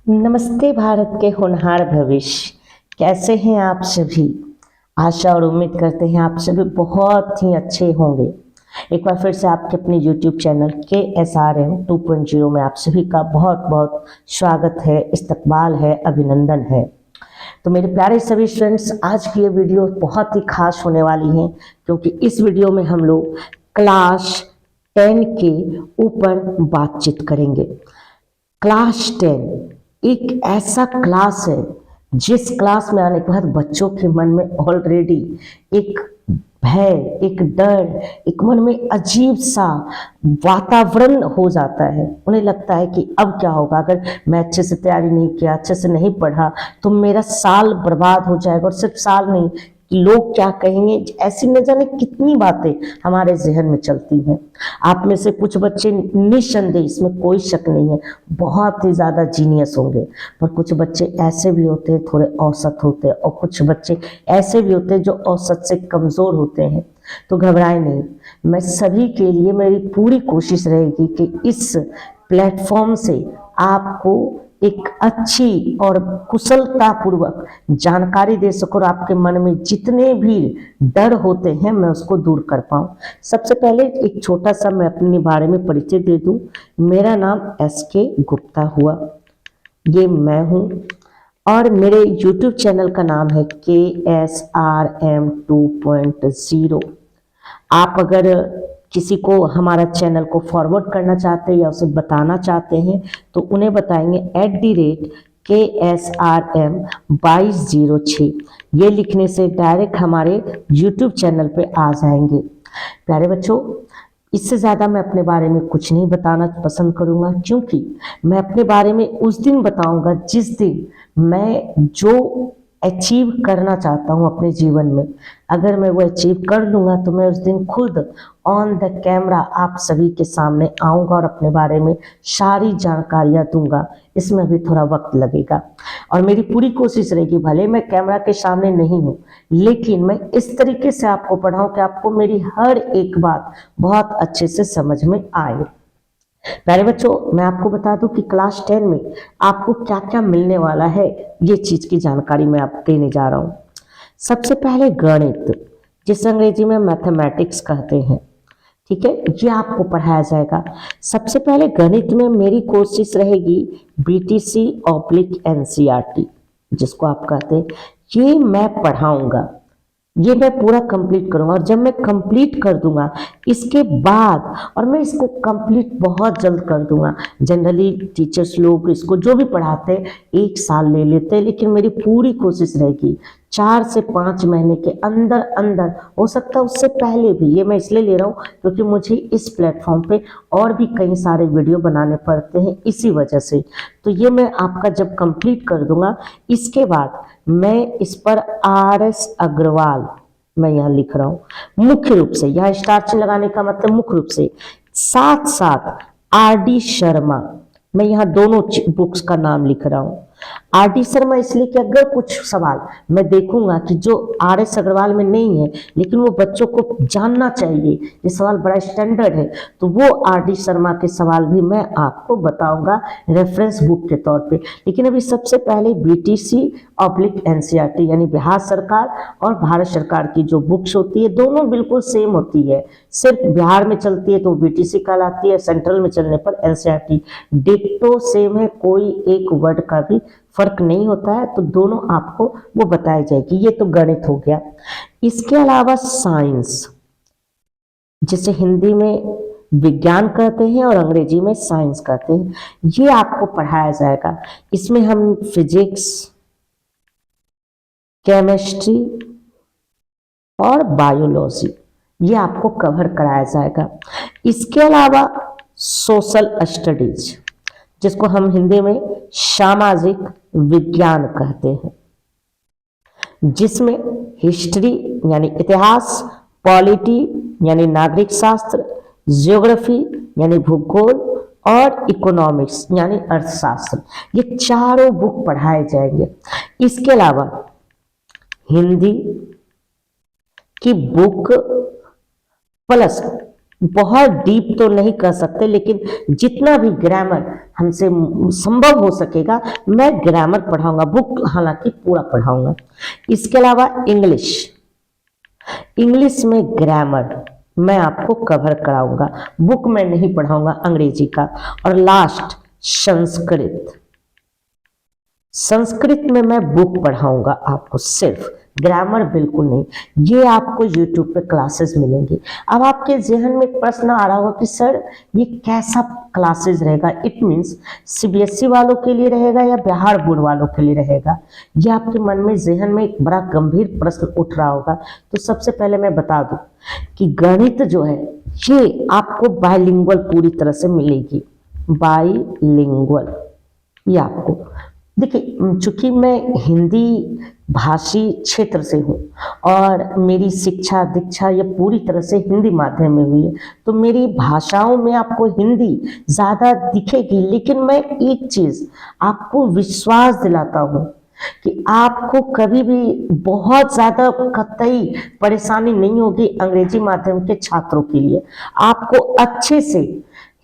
नमस्ते भारत के होनहार भविष्य। कैसे हैं आप सभी। आशा और उम्मीद करते हैं आप सभी बहुत ही अच्छे होंगे। एक बार फिर से आपके अपने YouTube चैनल KSRM 2.0 में आप सभी का बहुत बहुत स्वागत है, इस्तकबाल है, अभिनंदन है। तो मेरे प्यारे सभी स्टूडेंट्स, आज की ये वीडियो बहुत ही खास होने वाली है क्योंकि इस वीडियो में हम लोग क्लास 10 के ऊपर बातचीत करेंगे। क्लास 10 एक ऐसा क्लास है जिस क्लास में आने के बाद बच्चों के मन में ऑलरेडी एक भय, एक डर, एक मन में अजीब सा वातावरण हो जाता है। उन्हें लगता है कि अब क्या होगा, अगर मैं अच्छे से तैयारी नहीं किया, अच्छे से नहीं पढ़ा तो मेरा साल बर्बाद हो जाएगा। और सिर्फ साल नहीं, लोग क्या कहेंगे, ऐसी न जाने कितनी बातें हमारे जहन में चलती हैं। आप में से कुछ बच्चे निस्संदेह, इसमें कोई शक नहीं है, बहुत ही ज़्यादा जीनियस होंगे, पर कुछ बच्चे ऐसे भी होते हैं थोड़े औसत होते हैं, और कुछ बच्चे ऐसे भी होते हैं जो औसत से कमज़ोर होते हैं। तो घबराए नहीं, मैं सभी के लिए मेरी पूरी कोशिश रहेगी कि इस प्लेटफॉर्म से आपको एक अच्छी और कुशलता पूर्वक जानकारी दे सकूं और आपके मन में जितने भी डर होते हैं मैं उसको दूर कर पाऊं। सबसे पहले एक छोटा सा मैं अपने बारे में परिचय दे दूं। मेरा नाम SK गुप्ता हुआ, ये मैं हूं, और मेरे YouTube चैनल का नाम है KSRM 2.0। आप अगर किसी को हमारा चैनल को फॉरवर्ड करना चाहते हैं या उसे बताना चाहते हैं तो उन्हें बताएंगे @KSRM 2206। ये लिखने से डायरेक्ट हमारे YouTube चैनल पे आ जाएंगे। प्यारे बच्चों, इससे ज़्यादा मैं अपने बारे में कुछ नहीं बताना पसंद करूँगा, क्योंकि मैं अपने बारे में उस दिन बताऊँगा जिस दिन मैं जो अचीव करना चाहता हूँ अपने जीवन में, अगर मैं वो अचीव कर लूँगा तो मैं उस दिन खुद ऑन द कैमरा आप सभी के सामने आऊँगा और अपने बारे में सारी जानकारियाँ दूंगा। इसमें भी थोड़ा वक्त लगेगा और मेरी पूरी कोशिश रहेगी, भले मैं कैमरा के सामने नहीं हूँ, लेकिन मैं इस तरीके से आपको पढ़ाऊँ कि आपको मेरी हर एक बात बहुत अच्छे से समझ में आए। प्यारे बच्चों, मैं आपको बता दूं कि क्लास 10 में आपको क्या क्या मिलने वाला है, ये चीज की जानकारी मैं आपको देने जा रहा हूं। सबसे पहले गणित, जिसे अंग्रेजी में मैथमेटिक्स कहते हैं, ठीक है, ये आपको पढ़ाया जाएगा। सबसे पहले गणित में मेरी कोशिश रहेगी BTC/NCERT, जिसको आप कहते हैं, ये मैं पढ़ाऊंगा, ये मैं पूरा कंप्लीट करूंगा। और जब मैं कंप्लीट कर दूंगा इसके बाद, और मैं इसको कंप्लीट बहुत जल्द कर दूंगा। जनरली टीचर्स लोग इसको जो भी पढ़ाते हैं 1 साल ले लेते हैं, लेकिन मेरी पूरी कोशिश रहेगी 4 से 5 महीने के अंदर अंदर, हो सकता है उससे पहले भी। ये मैं इसलिए ले रहा हूँ क्योंकि मुझे इस प्लेटफॉर्म पे और भी कई सारे वीडियो बनाने पड़ते हैं इसी वजह से। तो ये मैं आपका जब कंप्लीट कर दूंगा, इसके बाद मैं इस पर RS अग्रवाल, मैं यहाँ लिख रहा हूँ मुख्य रूप से, यहाँ स्टार चिन्ह लगाने का मतलब मुख्य रूप से, साथ साथ RD शर्मा, मैं यहाँ दोनों बुक्स का नाम लिख रहा हूँ। RD शर्मा इसलिए कि अगर कुछ सवाल मैं देखूंगा कि जो RS अग्रवाल में नहीं है लेकिन वो बच्चों को जानना चाहिए, ये सवाल बड़ा स्टैंडर्ड है, तो वो RD शर्मा के सवाल भी मैं आपको बताऊंगा रेफरेंस बुक के तौर पे। लेकिन अभी सबसे पहले BTC/NCERT यानी बिहार सरकार और भारत सरकार की जो बुक्स होती है दोनों बिल्कुल सेम होती है, सिर्फ बिहार में चलती है तो BTC कहलाती है, सेंट्रल में चलने पर NCERT। डिट्टो सेम है, कोई एक वर्ड का भी फर्क नहीं होता है, तो दोनों आपको वो बताई जाएगी। ये तो गणित हो गया। इसके अलावा साइंस, जिसे हिंदी में विज्ञान कहते हैं और अंग्रेजी में साइंस कहते हैं, ये आपको पढ़ाया जाएगा। इसमें हम फिजिक्स, केमिस्ट्री और बायोलॉजी, ये आपको कवर कराया जाएगा। इसके अलावा सोशल स्टडीज, जिसको हम हिंदी में सामाजिक विज्ञान कहते हैं, जिसमें हिस्ट्री यानी इतिहास, पॉलिटी यानी नागरिक शास्त्र, ज्योग्राफी यानी भूगोल और इकोनॉमिक्स यानी अर्थशास्त्र, ये चारों बुक पढ़ाए जाएंगे। इसके अलावा हिंदी की बुक प्लस बहुत डीप तो नहीं कर सकते, लेकिन जितना भी ग्रामर हमसे संभव हो सकेगा मैं ग्रामर पढ़ाऊंगा, बुक हालांकि पूरा पढ़ाऊंगा। इसके अलावा इंग्लिश, इंग्लिश में ग्रामर मैं आपको कवर कराऊंगा, बुक में नहीं पढ़ाऊंगा अंग्रेजी का। और लास्ट संस्कृत, संस्कृत में मैं बुक पढ़ाऊंगा आपको, सिर्फ ग्रामर बिल्कुल नहीं। ये आपको YouTube पे क्लासेस मिलेंगी। अब आपके जहन में एक प्रश्न आ रहा होगा कि सर ये कैसा क्लासेस रहेगा, इट मीन्स CBSE वालों के लिए रहेगा या बिहार बोर्ड वालों के लिए रहेगा, ये आपके मन में जहन में एक बड़ा गंभीर प्रश्न उठ रहा होगा। तो सबसे पहले मैं बता दूं कि गणित जो है ये आपको बाइलिंगुअल पूरी तरह से मिलेगी, बाइलिंगुअल। ये आपको देखिए, चूंकि मैं हिंदी भाषी क्षेत्र से हूँ और मेरी शिक्षा दीक्षा ये पूरी तरह से हिंदी माध्यम में हुई है, तो मेरी भाषाओं में आपको हिंदी ज़्यादा दिखेगी। लेकिन मैं एक चीज़ आपको विश्वास दिलाता हूँ कि आपको कभी भी बहुत ज़्यादा कतई परेशानी नहीं होगी अंग्रेजी माध्यम के छात्रों के लिए। आपको अच्छे से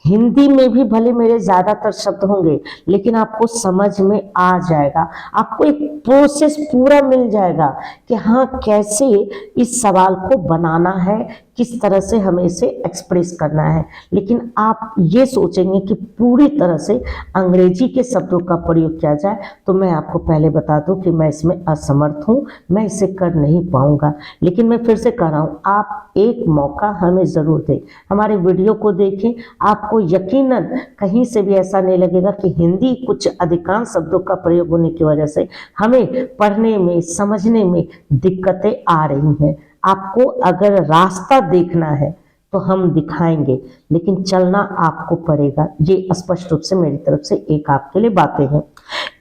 हिंदी में भी भले मेरे ज्यादातर शब्द होंगे, लेकिन आपको समझ में आ जाएगा, आपको एक प्रोसेस पूरा मिल जाएगा कि हाँ कैसे इस सवाल को बनाना है, किस तरह से हमें इसे एक्सप्रेस करना है। लेकिन आप ये सोचेंगे कि पूरी तरह से अंग्रेजी के शब्दों का प्रयोग किया जाए, तो मैं आपको पहले बता दूं कि मैं इसमें असमर्थ हूँ, मैं इसे कर नहीं पाऊंगा। लेकिन मैं फिर से कह रहा हूँ, आप एक मौका हमें ज़रूर दें, हमारे वीडियो को देखें। आपको यकीनन कहीं से भी ऐसा नहीं लगेगा कि हिंदी कुछ अधिकांश शब्दों का प्रयोग होने की वजह से हमें पढ़ने में समझने में दिक्कतें आ रही हैं। आपको अगर रास्ता देखना है तो हम दिखाएंगे, लेकिन चलना आपको पड़ेगा। ये स्पष्ट रूप से मेरी तरफ से एक आपके लिए बातें हैं।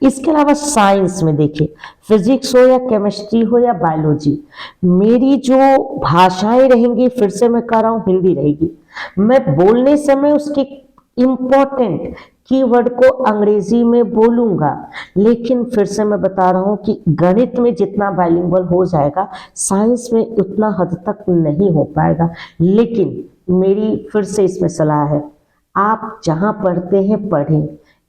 इसके अलावा साइंस में देखिए, फिजिक्स हो या केमिस्ट्री हो या बायोलॉजी, मेरी जो भाषाएं रहेंगी, फिर से मैं कह रहा हूँ हिंदी रहेगी। मैं बोलने समय उसके इम्पोर्टेंट कीवर्ड को अंग्रेजी में बोलूंगा, लेकिन फिर से मैं बता रहा हूं कि गणित में जितना बाइलिंगुअल हो जाएगा, साइंस में उतना हद तक नहीं हो पाएगा। लेकिन मेरी फिर से इसमें सलाह है, आप जहां पढ़ते हैं पढ़ें,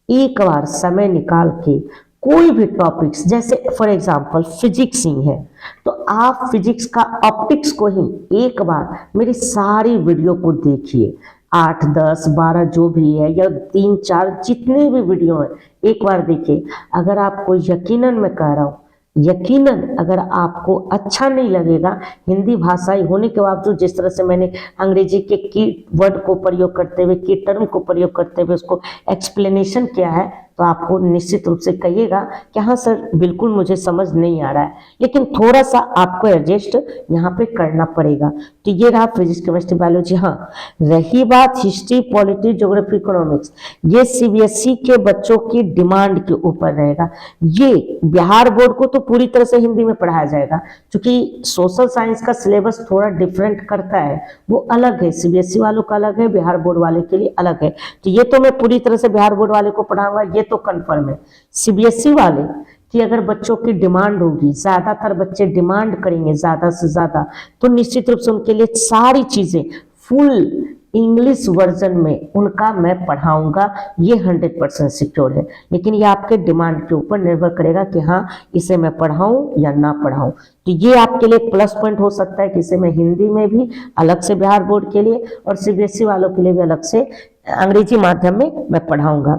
एक बार समय निकाल के कोई भी टॉपिक्स, जैसे फॉर एग्जांपल फिजिक्स ही है, तो आप फिजिक्स का ऑप्टिक्स को ही एक बार मेरी सारी वीडियो को देखिए, 8, 10, 12 जो भी है, या 3, 4 जितने भी वीडियो हैं, एक बार देखिए। अगर आपको यकीनन मैं कह रहा हूँ, यकीनन अगर आपको अच्छा नहीं लगेगा, हिंदी भाषाई होने के बावजूद जिस तरह से मैंने अंग्रेजी के की वर्ड को प्रयोग करते हुए, की टर्म को प्रयोग करते हुए उसको एक्सप्लेनेशन किया है, तो आपको निश्चित रूप से कहिएगा कि हाँ सर बिल्कुल मुझे समझ नहीं आ रहा है, लेकिन थोड़ा सा आपको एडजस्ट यहाँ पे करना पड़ेगा। तो ये रहा फिजिक्स केमिस्ट्री बायोलॉजी। हाँ, रही बात हिस्ट्री पॉलिटी ज्योग्राफी इकोनॉमिक्स, ये CBSE के बच्चों की डिमांड के ऊपर रहेगा। ये बिहार बोर्ड को तो पूरी तरह से हिंदी में पढ़ाया जाएगा, क्योंकि सोशल साइंस का सिलेबस थोड़ा डिफरेंट करता है, वो अलग है, CBSE वालों का अलग है, बिहार बोर्ड वाले के लिए अलग है। तो ये तो मैं पूरी तरह से बिहार बोर्ड वाले को पढ़ाऊंगा, ये तो कंफर्म है। CBSE वाले कि अगर बच्चों की डिमांड होगी, ज्यादातर बच्चे डिमांड करेंगे ज्यादा से ज्यादा, तो निश्चित रूप से उनके लिए सारी चीजें फुल इंग्लिश वर्जन में उनका मैं पढ़ाऊंगा, ये 100% सिक्योर है। लेकिन ये आपके डिमांड के ऊपर निर्भर करेगा कि हाँ इसे मैं पढ़ाऊं या ना पढ़ाऊं। तो ये आपके लिए प्लस पॉइंट हो सकता है कि इसे मैं हिंदी में भी अलग से बिहार बोर्ड के लिए और CBSE वालों के लिए भी अलग से अंग्रेजी माध्यम में मैं पढ़ाऊंगा।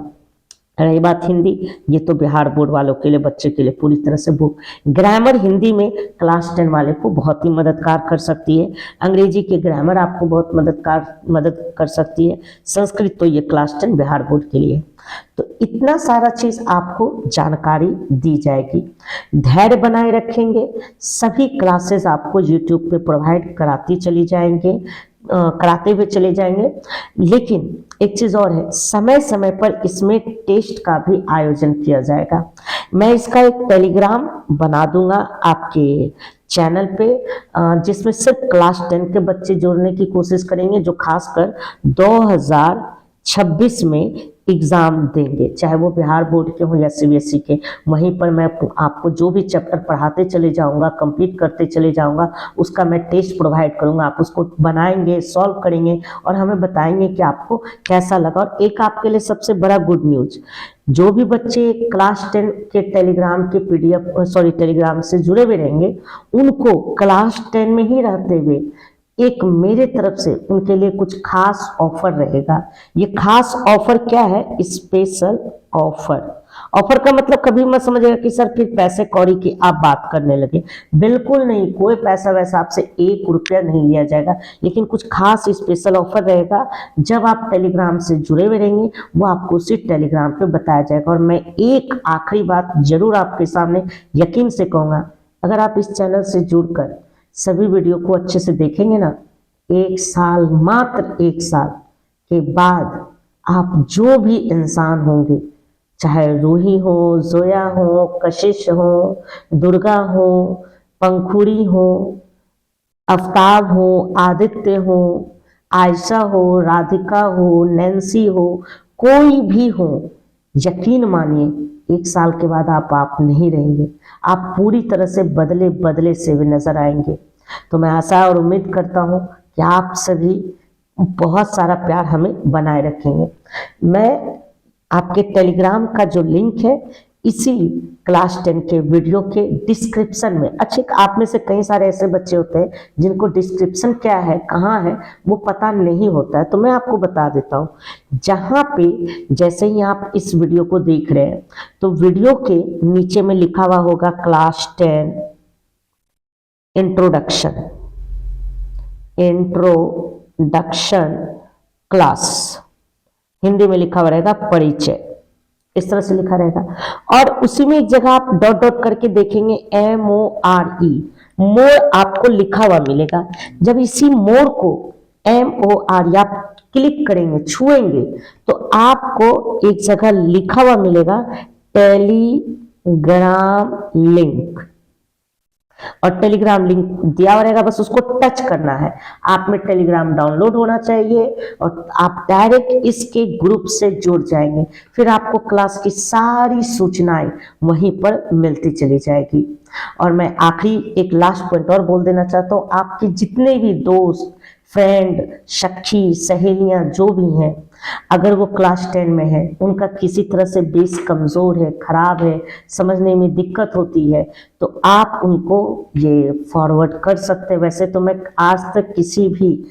रही बात हिंदी, ये तो बिहार बोर्ड वालों के लिए, बच्चे के लिए पूरी तरह से बुक। ग्रामर हिंदी में क्लास 10 वाले को बहुत ही मददगार कर सकती है, अंग्रेजी के ग्रामर आपको बहुत मदद कर सकती है, संस्कृत तो ये क्लास 10 बिहार बोर्ड के लिए। तो इतना सारा चीज आपको जानकारी दी जाएगी। धैर्य बनाए रखेंगे, सभी क्लासेस आपको YouTube पे प्रोवाइड कराते हुए चले जाएंगे। लेकिन एक चीज और है, समय समय पर इसमें टेस्ट का भी आयोजन किया जाएगा। मैं इसका एक टेलीग्राम बना दूंगा आपके चैनल पे, जिसमें सिर्फ क्लास 10 के बच्चे जोड़ने की कोशिश करेंगे, जो खासकर 2026 में एग्ज़ाम देंगे, चाहे वो बिहार बोर्ड के हों या सीबीएसई के। वहीं पर मैं आपको जो भी चैप्टर पढ़ाते चले जाऊंगा, कंप्लीट करते चले जाऊंगा, उसका मैं टेस्ट प्रोवाइड करूंगा। आप उसको बनाएंगे, सॉल्व करेंगे और हमें बताएंगे कि आपको कैसा लगा। और एक आपके लिए सबसे बड़ा गुड न्यूज़, जो भी बच्चे क्लास 10 के टेलीग्राम के टेलीग्राम से जुड़े हुए रहेंगे, उनको क्लास 10 में ही रहते हुए एक मेरे तरफ से उनके लिए कुछ खास ऑफर रहेगा। ये खास ऑफर क्या है? Special offer. ऑफर का मतलब कभी मत समझिएगा कि सर फिर पैसे कौड़ी की आप बात करने लगे, बिल्कुल नहीं, कोई पैसा वैसा आपसे 1 रुपया नहीं लिया जाएगा। लेकिन कुछ खास स्पेशल ऑफर रहेगा। जब आप टेलीग्राम से जुड़े हुए रहेंगे, वो आपको उसी टेलीग्राम पे बताया जाएगा। और मैं एक आखिरी बात जरूर आपके सामने यकीन से कहूँगा, अगर आप इस चैनल से जुड़कर सभी वीडियो को अच्छे से देखेंगे ना, 1 साल, मात्र 1 साल के बाद आप जो भी इंसान होंगे, चाहे रूही हो, जोया हो, कशिश हो, दुर्गा हो, पंखुड़ी हो, आफ्ताब हो, आदित्य हो, आयशा हो, राधिका हो, नैन्सी हो, कोई भी हो, यकीन मानिए 1 साल के बाद आप नहीं रहेंगे। आप पूरी तरह से बदले बदले से भी नजर आएंगे। तो मैं आशा और उम्मीद करता हूँ कि आप सभी बहुत सारा प्यार हमें बनाए रखेंगे। मैं आपके टेलीग्राम का जो लिंक है, इसी क्लास 10 के वीडियो के डिस्क्रिप्शन में, अच्छे आप में से कई सारे ऐसे बच्चे होते हैं जिनको डिस्क्रिप्शन क्या है, कहाँ है, वो पता नहीं होता है। तो मैं आपको बता देता हूँ, जहाँ पे जैसे ही आप इस वीडियो को देख रहे हैं, तो वीडियो के नीचे में लिखा हुआ होगा क्लास 10 इंट्रोडक्शन क्लास, हिंदी में लिखा हुआ रहेगा परिचय, इस तरह से लिखा रहेगा। और उसी में एक जगह आप डॉट डॉट करके देखेंगे MORE, मोर आपको लिखा हुआ मिलेगा। जब इसी मोर को MORE आप क्लिक करेंगे, छुएंगे, तो आपको एक जगह लिखा हुआ मिलेगा टेलीग्राम लिंक, और टेलीग्राम लिंक दिया हुआ रहेगा, बस उसको टच करना है। आप में टेलीग्राम डाउनलोड होना चाहिए और आप डायरेक्ट इसके ग्रुप से जुड़ जाएंगे। फिर आपको क्लास की सारी सूचनाएं वहीं पर मिलती चली जाएगी। और मैं आखिरी एक लास्ट पॉइंट और बोल देना चाहता हूँ, आपके जितने भी दोस्त, फ्रेंड, सखी, सहेलियां जो भी हैं, अगर वो क्लास 10 में है, उनका किसी तरह से बेस कमज़ोर है, खराब है, समझने में दिक्कत होती है, तो आप उनको ये फॉरवर्ड कर सकते हैं। वैसे तो मैं आज तक किसी भी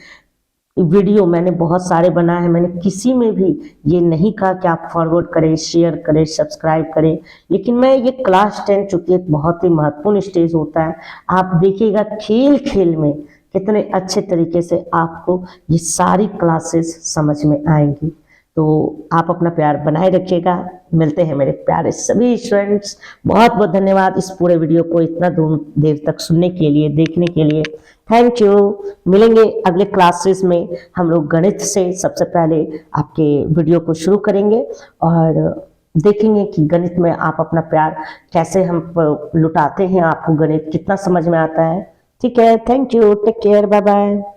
वीडियो, मैंने बहुत सारे बनाए हैं, मैंने किसी में भी ये नहीं कहा कि आप फॉरवर्ड करें, शेयर करें, सब्सक्राइब करें। लेकिन मैं ये क्लास 10 चूंकि एक बहुत ही महत्वपूर्ण स्टेज होता है, आप देखिएगा खेल खेल में कितने अच्छे तरीके से आपको ये सारी क्लासेस समझ में आएंगी। तो आप अपना प्यार बनाए रखिएगा। मिलते हैं मेरे प्यारे सभी स्टूडेंट्स। बहुत बहुत धन्यवाद इस पूरे वीडियो को इतना देर तक सुनने के लिए, देखने के लिए। Thank you. मिलेंगे अगले क्लासेस में। हम लोग गणित से सबसे पहले आपके वीडियो को शुरू करेंगे और देखेंगे कि गणित में आप अपना प्यार कैसे हम लुटाते हैं, आपको गणित कितना समझ में आता है। ठीक है, thank you, take care, bye bye.